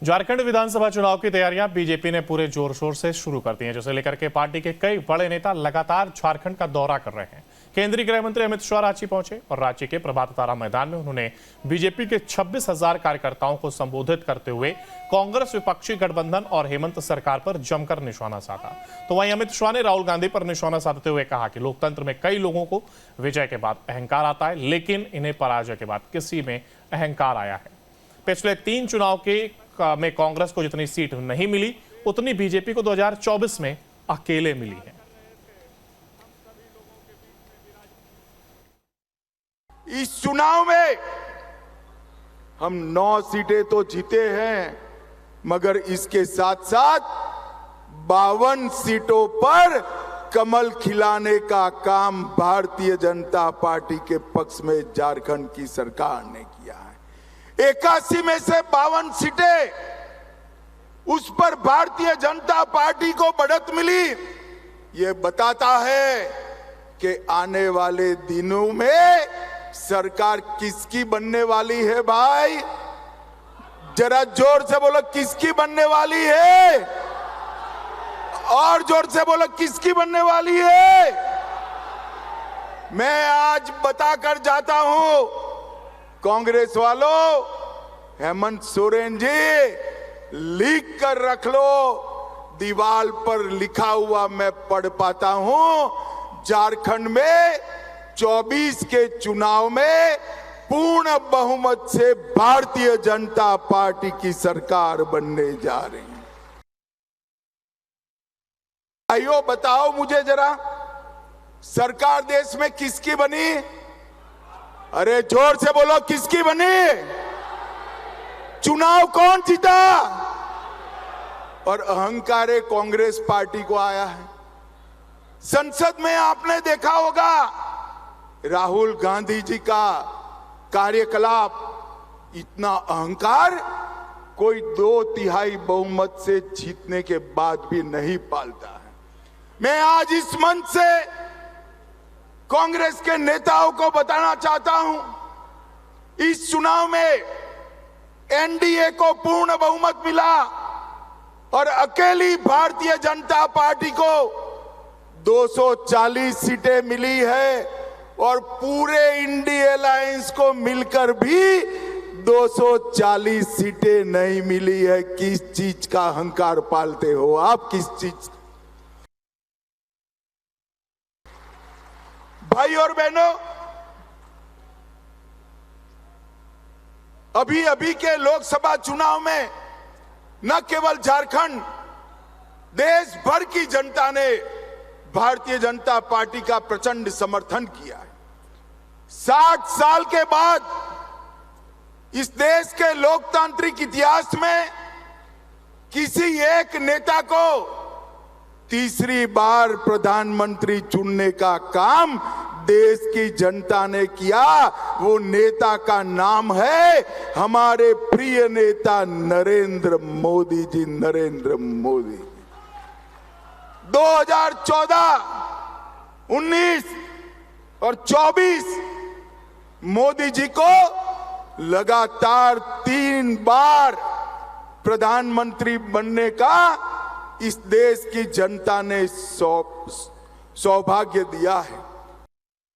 झारखंड विधानसभा चुनाव की तैयारियां बीजेपी ने पूरे जोर शोर से शुरू कर दी हैं, जिसे लेकर के पार्टी के कई बड़े नेता लगातार झारखंड का दौरा कर रहे हैं। केंद्रीय गृह मंत्री अमित शाह रांची पहुंचे और रांची के प्रभात तारा मैदान में उन्होंने बीजेपी के 26,000 कार्यकर्ताओं को संबोधित करते हुए कांग्रेस विपक्षी गठबंधन और हेमंत सरकार पर जमकर निशाना साधा। तो वहीं अमित शाह ने राहुल गांधी पर निशाना साधते हुए कहा कि लोकतंत्र में कई लोगों को विजय के बाद अहंकार आता है, लेकिन इन्हें पराजय के बाद किसी में अहंकार आया है। पिछले 3 चुनाव में कांग्रेस को जितनी सीट नहीं मिली, उतनी बीजेपी को 2024 में अकेले मिली है। इस चुनाव में हम 9 सीटें तो जीते हैं, मगर इसके साथ साथ 52 सीटों पर कमल खिलाने का काम भारतीय जनता पार्टी के पक्ष में झारखंड की सरकार ने किया है। 81 में से 52 सीटें, उस पर भारतीय जनता पार्टी को बढ़त मिली। ये बताता है कि आने वाले दिनों में सरकार किसकी बनने वाली है। भाई जरा जोर से बोलो, किसकी बनने वाली है? और जोर से बोलो, किसकी बनने वाली है? मैं आज बताकर जाता हूं, कांग्रेस वालों, हेमंत सोरेन जी लिख कर रख लो, दीवार पर लिखा हुआ मैं पढ़ पाता हूं। झारखंड में 24 के चुनाव में पूर्ण बहुमत से भारतीय जनता पार्टी की सरकार बनने जा रही है। आइयो बताओ मुझे जरा, सरकार देश में किसकी बनी? अरे जोर से बोलो, किसकी बनी? चुनाव कौन जीता? और अहंकार कांग्रेस पार्टी को आया है। संसद में आपने देखा होगा राहुल गांधी जी का कार्यकलाप, इतना अहंकार कोई 2/3 बहुमत से जीतने के बाद भी नहीं पालता है। मैं आज इस मंच से कांग्रेस के नेताओं को बताना चाहता हूं, इस चुनाव में एनडीए को पूर्ण बहुमत मिला और अकेली भारतीय जनता पार्टी को 240 सीटें मिली है, और पूरे इंडिया अलायंस को मिलकर भी 240 सीटें नहीं मिली है। किस चीज का अहंकार पालते हो आप? किस चीज? भाई और बहनों, अभी अभी के लोकसभा चुनाव में न केवल झारखंड, देश भर की जनता ने भारतीय जनता पार्टी का प्रचंड समर्थन किया है। 60 साल के बाद इस देश के लोकतांत्रिक इतिहास में किसी एक नेता को तीसरी बार प्रधानमंत्री चुनने का काम देश की जनता ने किया। वो नेता का नाम है हमारे प्रिय नेता नरेंद्र मोदी जी। नरेंद्र मोदी 2014, 19 और 24 मोदी जी को लगातार 3 बार प्रधानमंत्री बनने का इस देश की जनता ने सौभाग्य दिया है।